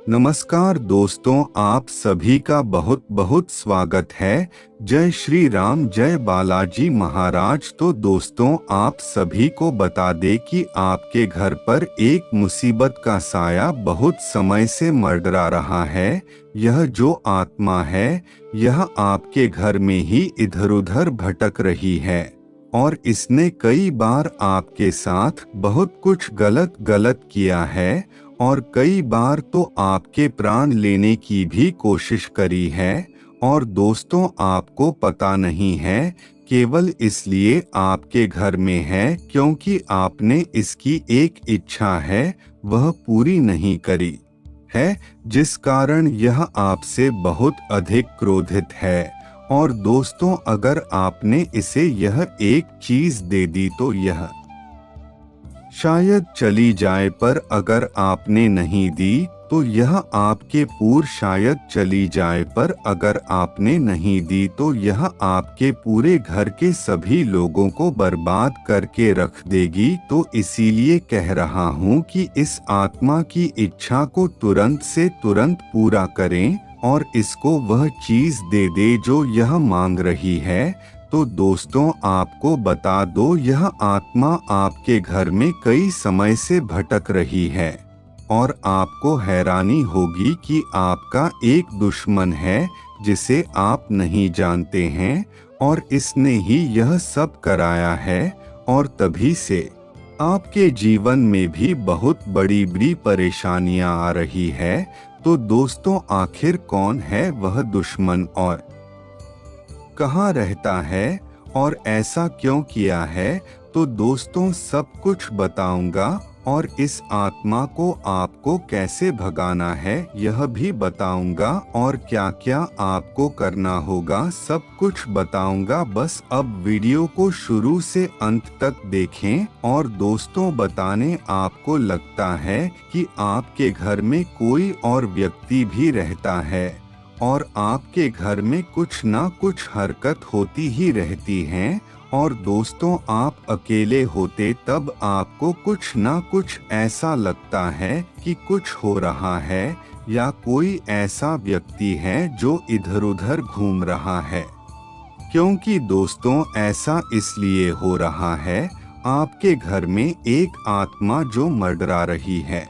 नमस्कार दोस्तों, आप सभी का बहुत बहुत स्वागत है। जय श्री राम, जय बालाजी महाराज। तो दोस्तों, आप सभी को बता दें कि आपके घर पर एक मुसीबत का साया बहुत समय से मंडरा रहा है। यह जो आत्मा है, यह आपके घर में ही इधर उधर भटक रही है और इसने कई बार आपके साथ बहुत कुछ गलत गलत किया है और कई बार तो आपके प्राण लेने की भी कोशिश करी है। और दोस्तों, आपको पता नहीं है, केवल इसलिए आपके घर में है क्योंकि आपने इसकी एक इच्छा है वह पूरी नहीं करी है, जिस कारण यह आपसे बहुत अधिक क्रोधित है। और दोस्तों, अगर आपने इसे यह एक चीज दे दी तो यह शायद चली जाए, पर अगर आपने नहीं दी तो यह आपके पूर शायद चली जाए, पर अगर आपने नहीं दी तो यह आपके पूरे घर के सभी लोगों को बर्बाद करके रख देगी। तो इसीलिए कह रहा हूँ कि इस आत्मा की इच्छा को तुरंत से तुरंत पूरा करें और इसको वह चीज दे दे जो यह मांग रही है। तो दोस्तों, आपको बता दो, यह आत्मा आपके घर में कई समय से भटक रही है और आपको हैरानी होगी कि आपका एक दुश्मन है जिसे आप नहीं जानते हैं और इसने ही यह सब कराया है। और तभी से आपके जीवन में भी बहुत बड़ी बड़ी परेशानियां आ रही है। तो दोस्तों, आखिर कौन है वह दुश्मन और कहाँ रहता है और ऐसा क्यों किया है? तो दोस्तों, सब कुछ बताऊंगा और इस आत्मा को आपको कैसे भगाना है यह भी बताऊंगा और क्या क्या आपको करना होगा सब कुछ बताऊंगा। बस अब वीडियो को शुरू से अंत तक देखें। और दोस्तों, बताने आपको लगता है कि आपके घर में कोई और व्यक्ति भी रहता है और आपके घर में कुछ ना कुछ हरकत होती ही रहती है। और दोस्तों, आप अकेले होते तब आपको कुछ ना कुछ ऐसा लगता है कि कुछ हो रहा है या कोई ऐसा व्यक्ति है जो इधर उधर घूम रहा है। क्योंकि दोस्तों, ऐसा इसलिए हो रहा है, आपके घर में एक आत्मा जो मंडरा रही है।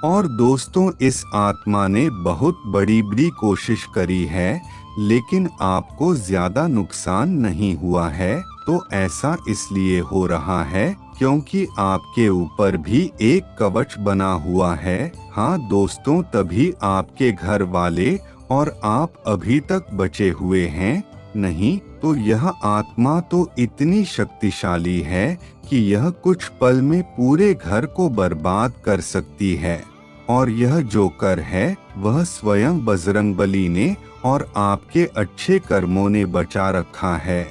और दोस्तों, इस आत्मा ने बहुत बड़ी बड़ी कोशिश करी है लेकिन आपको ज्यादा नुकसान नहीं हुआ है। तो ऐसा इसलिए हो रहा है क्योंकि आपके ऊपर भी एक कवच बना हुआ है। हाँ दोस्तों, तभी आपके घर वाले और आप अभी तक बचे हुए हैं। नहीं तो यह आत्मा तो इतनी शक्तिशाली है कि यह कुछ पल में पूरे घर को बर्बाद कर सकती है। और यह जो कर है वह स्वयं बजरंगबली ने और आपके अच्छे कर्मों ने बचा रखा है।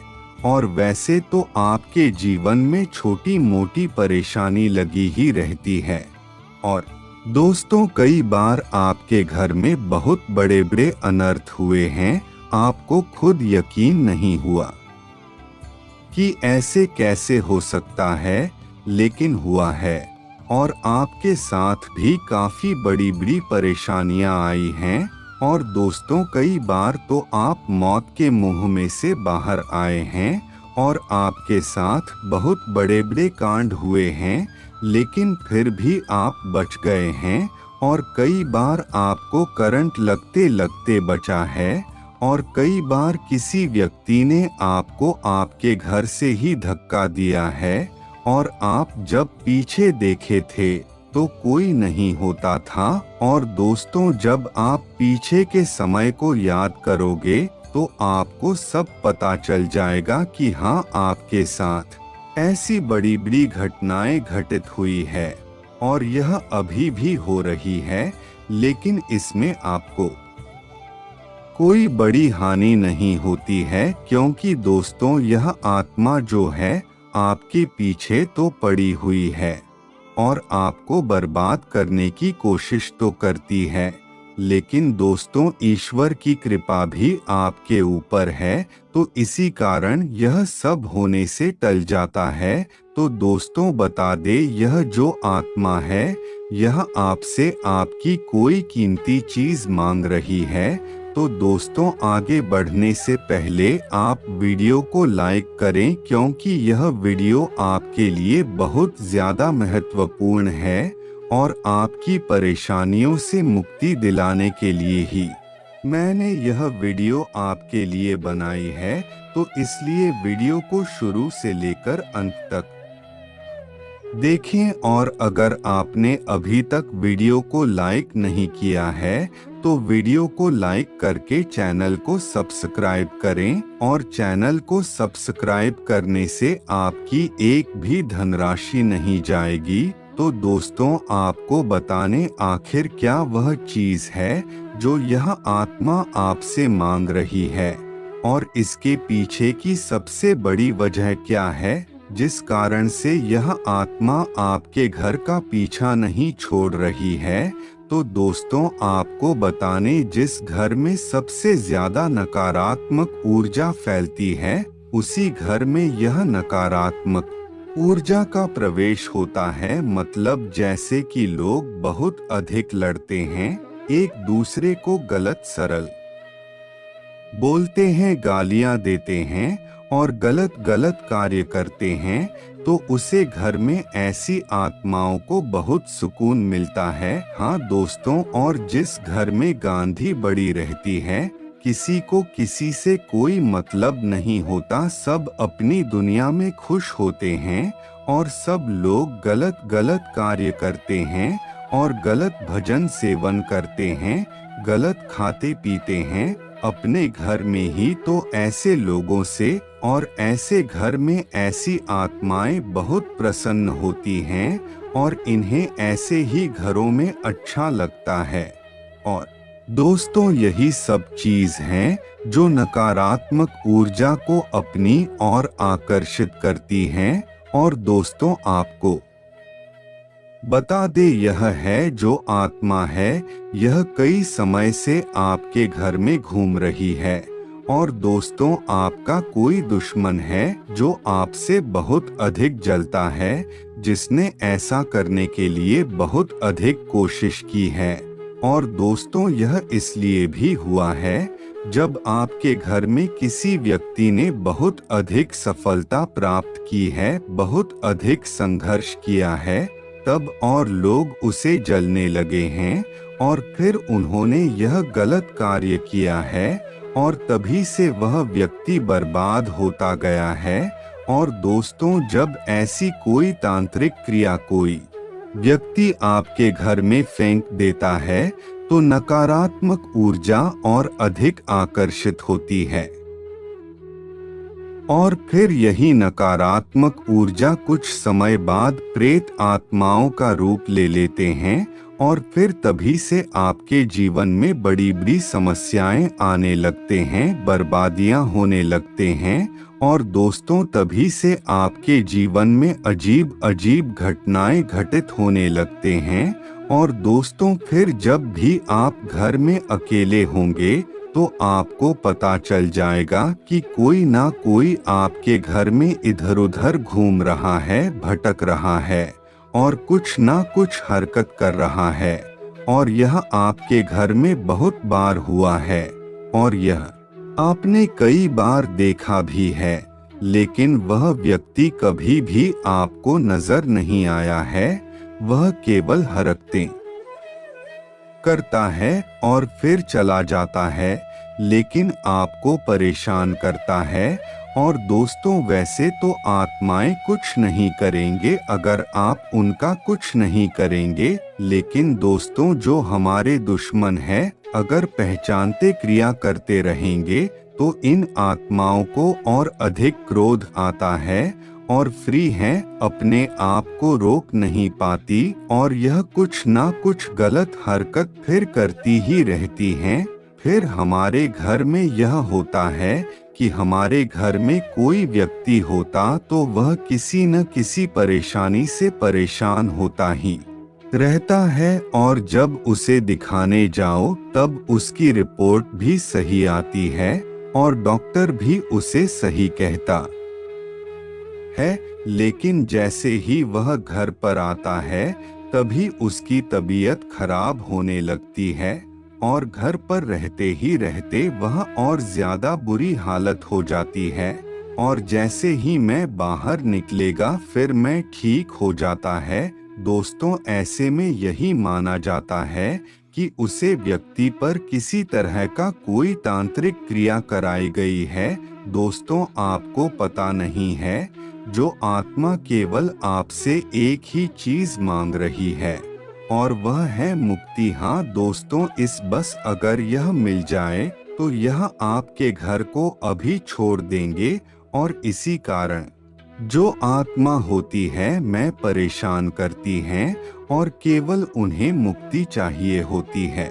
और वैसे तो आपके जीवन में छोटी मोटी परेशानी लगी ही रहती है। और दोस्तों, कई बार आपके घर में बहुत बड़े बड़े अनर्थ हुए हैं, आपको खुद यकीन नहीं हुआ कि ऐसे कैसे हो सकता है, लेकिन हुआ है। और आपके साथ भी काफी बड़ी बड़ी परेशानियां आई हैं। और दोस्तों, कई बार तो आप मौत के मुंह में से बाहर आए हैं और आपके साथ बहुत बड़े बड़े कांड हुए हैं, लेकिन फिर भी आप बच गए हैं। और कई बार आपको करंट लगते लगते बचा है और कई बार किसी व्यक्ति ने आपको आपके घर से ही धक्का दिया है और आप जब पीछे देखे थे तो कोई नहीं होता था। और दोस्तों, जब आप पीछे के समय को याद करोगे तो आपको सब पता चल जाएगा कि हाँ, आपके साथ ऐसी बड़ी बड़ी घटनाएं घटित हुई है और यह अभी भी हो रही है, लेकिन इसमें आपको कोई बड़ी हानि नहीं होती है क्योंकि दोस्तों, यह आत्मा जो है आपके पीछे तो पड़ी हुई है और आपको बर्बाद करने की कोशिश तो करती है। लेकिन दोस्तों, ईश्वर की कृपा भी आपके ऊपर है, तो इसी कारण यह सब होने से टल जाता है। तो दोस्तों, बता दे, यह जो आत्मा है यह आपसे आपकी कोई कीमती चीज मांग रही है, तो दोस्तों आगे बढ़ने से पहले आप वीडियो को लाइक करें, क्योंकि यह वीडियो आपके लिए बहुत ज़्यादा महत्वपूर्ण है और आपकी परेशानियों से मुक्ति दिलाने के लिए ही मैंने यह वीडियो आपके लिए बनाई है। तो इसलिए वीडियो को शुरू से लेकर अंत तक देखें, और अगर आपने अभी तक वीडियो को लाइक नहीं किया है तो वीडियो को लाइक करके चैनल को सब्सक्राइब करें, और चैनल को सब्सक्राइब करने से आपकी एक भी धनराशि नहीं जाएगी। तो दोस्तों आपको बताने आखिर क्या वह चीज है जो यह आत्मा आपसे मांग रही है, और इसके पीछे की सबसे बड़ी वजह क्या है जिस कारण से यह आत्मा आपके घर का पीछा नहीं छोड़ रही है। तो दोस्तों आपको बताने, जिस घर में सबसे ज्यादा नकारात्मक ऊर्जा फैलती है उसी घर में यह नकारात्मक ऊर्जा का प्रवेश होता है। मतलब जैसे कि लोग बहुत अधिक लड़ते हैं, एक दूसरे को गलत सरल बोलते हैं, गालियां देते हैं और गलत गलत कार्य करते हैं, तो उसे घर में ऐसी आत्माओं को बहुत सुकून मिलता है। हाँ दोस्तों, और जिस घर में गांधी बड़ी रहती है, किसी को किसी से कोई मतलब नहीं होता, सब अपनी दुनिया में खुश होते हैं और सब लोग गलत गलत कार्य करते हैं और गलत भजन सेवन करते हैं, गलत खाते पीते हैं अपने घर में ही, तो ऐसे लोगों से और ऐसे घर में ऐसी आत्माएं बहुत प्रसन्न होती हैं और इन्हें ऐसे ही घरों में अच्छा लगता है। और दोस्तों यही सब चीज हैं जो नकारात्मक ऊर्जा को अपनी ओर आकर्षित करती हैं। और दोस्तों आपको बता दे, यह है जो आत्मा है, यह कई समय से आपके घर में घूम रही है। और दोस्तों आपका कोई दुश्मन है जो आपसे बहुत अधिक जलता है, जिसने ऐसा करने के लिए बहुत अधिक कोशिश की है। और दोस्तों यह इसलिए भी हुआ है जब आपके घर में किसी व्यक्ति ने बहुत अधिक सफलता प्राप्त की है, बहुत अधिक संघर्ष किया है, तब और लोग उसे जलने लगे हैं और फिर उन्होंने यह गलत कार्य किया है और तभी से वह व्यक्ति बर्बाद होता गया है। और दोस्तों जब ऐसी कोई तांत्रिक क्रिया कोई व्यक्ति आपके घर में फेंक देता है तो नकारात्मक ऊर्जा और अधिक आकर्षित होती है, और फिर यही नकारात्मक ऊर्जा कुछ समय बाद प्रेत आत्माओं का रूप ले लेते हैं और फिर तभी से आपके जीवन में बड़ी बड़ी समस्याएं आने लगते हैं, बर्बादियां होने लगते हैं। और दोस्तों तभी से आपके जीवन में अजीब अजीब घटनाएं घटित होने लगते हैं। और दोस्तों फिर जब भी आप घर में अकेले होंगे तो आपको पता चल जाएगा कि कोई ना कोई आपके घर में इधर उधर घूम रहा है, भटक रहा है और कुछ ना कुछ हरकत कर रहा है। और यह आपके घर में बहुत बार हुआ है और यह आपने कई बार देखा भी है, लेकिन वह व्यक्ति कभी भी आपको नजर नहीं आया है। वह केवल हरकतें करता है और फिर चला जाता है, लेकिन आपको परेशान करता है। और दोस्तों वैसे तो आत्माएं कुछ नहीं करेंगे अगर आप उनका कुछ नहीं करेंगे, लेकिन दोस्तों जो हमारे दुश्मन हैं अगर पहचानते क्रिया करते रहेंगे तो इन आत्माओं को और अधिक क्रोध आता है और फ्री हैं, अपने आप को रोक नहीं पाती और यह कुछ ना कुछ गलत हरकत फिर करती ही रहती हैं। फिर हमारे घर में यह होता है कि हमारे घर में कोई व्यक्ति होता तो वह किसी न किसी परेशानी से परेशान होता ही रहता है, और जब उसे दिखाने जाओ तब उसकी रिपोर्ट भी सही आती है और डॉक्टर भी उसे सही कहता है, लेकिन जैसे ही वह घर पर आता है तभी उसकी तबीयत खराब होने लगती है और घर पर रहते ही रहते वह और ज्यादा बुरी हालत हो जाती है। और जैसे ही मैं बाहर निकलेगा फिर मैं ठीक हो जाता है। दोस्तों, ऐसे में यही माना जाता है कि उसे व्यक्ति पर किसी तरह का कोई तांत्रिक क्रिया कराई गई है। दोस्तों, आपको पता नहीं है, जो आत्मा केवल आपसे एक ही चीज मांग रही है और वह है मुक्ति। हाँ दोस्तों, इस बस अगर यह मिल जाए तो यह आपके घर को अभी छोड़ देंगे। और इसी कारण जो आत्मा होती है मैं परेशान करती हैं और केवल उन्हें मुक्ति चाहिए होती है।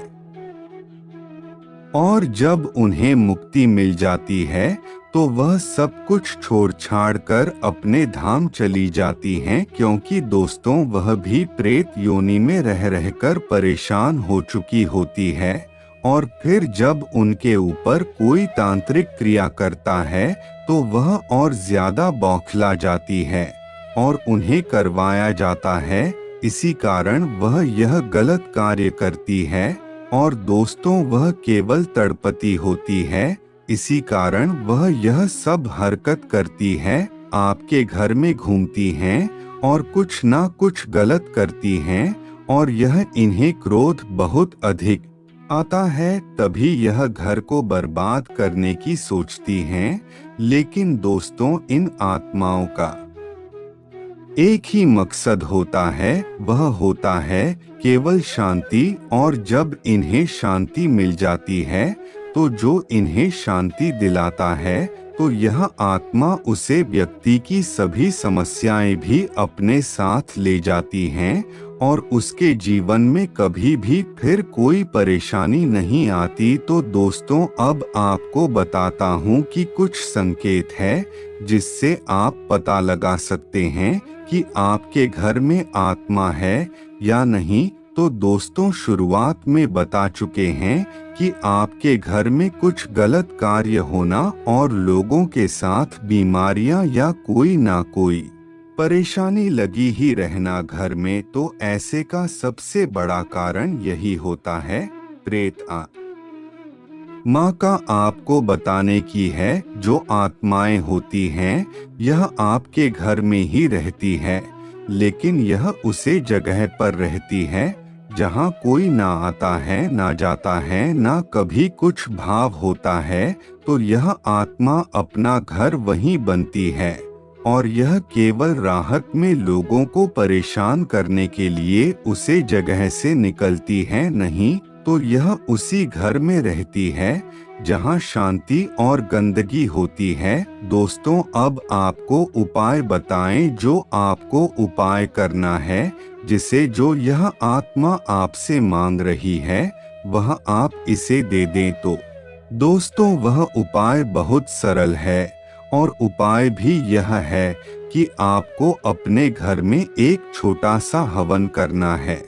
और जब उन्हें मुक्ति मिल जाती है तो वह सब कुछ छोड़ छाड़ कर अपने धाम चली जाती हैं, क्योंकि दोस्तों वह भी प्रेत योनि में रह रहकर परेशान हो चुकी होती है। और फिर जब उनके ऊपर कोई तांत्रिक क्रिया करता है तो वह और ज्यादा बौखला जाती है और उन्हें करवाया जाता है। इसी कारण वह यह गलत कार्य करती है और दोस्तों वह केवल तड़पती होती है। इसी कारण वह यह सब हरकत करती है, आपके घर में घूमती हैं और कुछ ना कुछ गलत करती हैं और यह इन्हें क्रोध बहुत अधिक आता है, तभी यह घर को बर्बाद करने की सोचती हैं। लेकिन दोस्तों, इन आत्माओं का एक ही मकसद होता है, वह होता है केवल शांति। और जब इन्हें शांति मिल जाती है तो जो इन्हें शांति दिलाता है तो यह आत्मा उसे व्यक्ति की सभी समस्याएं भी अपने साथ ले जाती हैं और उसके जीवन में कभी भी फिर कोई परेशानी नहीं आती। तो दोस्तों, अब आपको बताता हूँ कि कुछ संकेत है जिससे आप पता लगा सकते हैं कि आपके घर में आत्मा है या नहीं। तो दोस्तों, शुरुआत में बता चुके हैं कि आपके घर में कुछ गलत कार्य होना और लोगों के साथ बीमारियां या कोई ना कोई परेशानी लगी ही रहना घर में। तो ऐसे का सबसे बड़ा कारण यही होता है, प्रेत माँ का आपको बताने की है। जो आत्माएं होती हैं यह आपके घर में ही रहती है, लेकिन यह उसे जगह पर रहती है जहाँ कोई ना आता है ना जाता है, ना कभी कुछ भाव होता है। तो यह आत्मा अपना घर वहीं बनती है और यह केवल राहत में लोगों को परेशान करने के लिए उसे जगह से निकलती है नहीं। तो यह उसी घर में रहती है जहाँ शांति और गंदगी होती है। दोस्तों, अब आपको उपाय बताएं, जो आपको उपाय करना है जिसे जो यह आत्मा आपसे मांग रही है वह आप इसे दे दें। तो दोस्तों, वह उपाय बहुत सरल है और उपाय भी यह है कि आपको अपने घर में एक छोटा सा हवन करना है।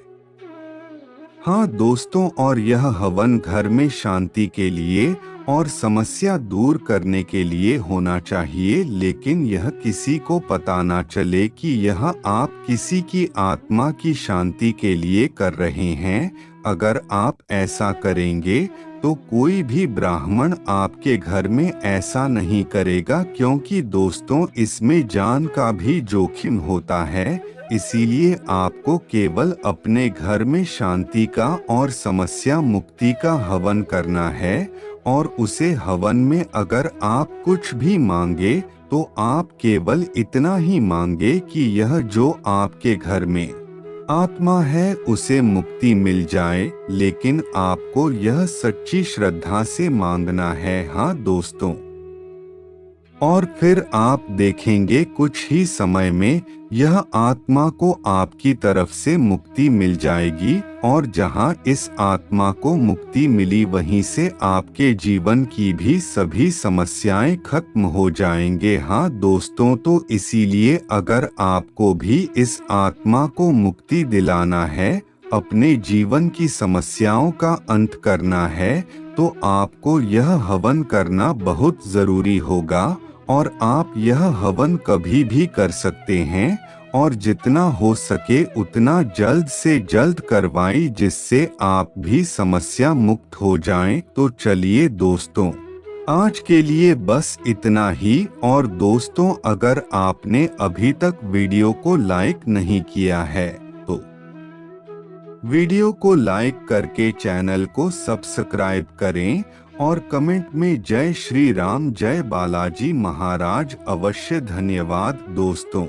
हाँ दोस्तों, और यह हवन घर में शांति के लिए और समस्या दूर करने के लिए होना चाहिए, लेकिन यह किसी को पता ना चले कि यह आप किसी की आत्मा की शांति के लिए कर रहे हैं। अगर आप ऐसा करेंगे तो कोई भी ब्राह्मण आपके घर में ऐसा नहीं करेगा, क्योंकि दोस्तों इसमें जान का भी जोखिम होता है। इसीलिए आपको केवल अपने घर में शांति का और समस्या मुक्ति का हवन करना है। और उसे हवन में अगर आप कुछ भी मांगे तो आप केवल इतना ही मांगे कि यह जो आपके घर में आत्मा है उसे मुक्ति मिल जाए, लेकिन आपको यह सच्ची श्रद्धा से मांगना है। हाँ दोस्तों, और फिर आप देखेंगे कुछ ही समय में यह आत्मा को आपकी तरफ से मुक्ति मिल जाएगी, और जहां इस आत्मा को मुक्ति मिली वहीं से आपके जीवन की भी सभी समस्याएं खत्म हो जाएंगे। हाँ दोस्तों, तो इसीलिए अगर आपको भी इस आत्मा को मुक्ति दिलाना है, अपने जीवन की समस्याओं का अंत करना है, तो आपको यह हवन करना बहुत जरूरी होगा। और आप यह हवन कभी भी कर सकते हैं और जितना हो सके उतना जल्द से जल्द करवाएं, जिससे आप भी समस्या मुक्त हो जाएं। तो चलिए दोस्तों, आज के लिए बस इतना ही। और दोस्तों, अगर आपने अभी तक वीडियो को लाइक नहीं किया है तो वीडियो को लाइक करके चैनल को सब्सक्राइब करें और कमेंट में जय श्री राम, जय बालाजी महाराज अवश्य। धन्यवाद दोस्तों।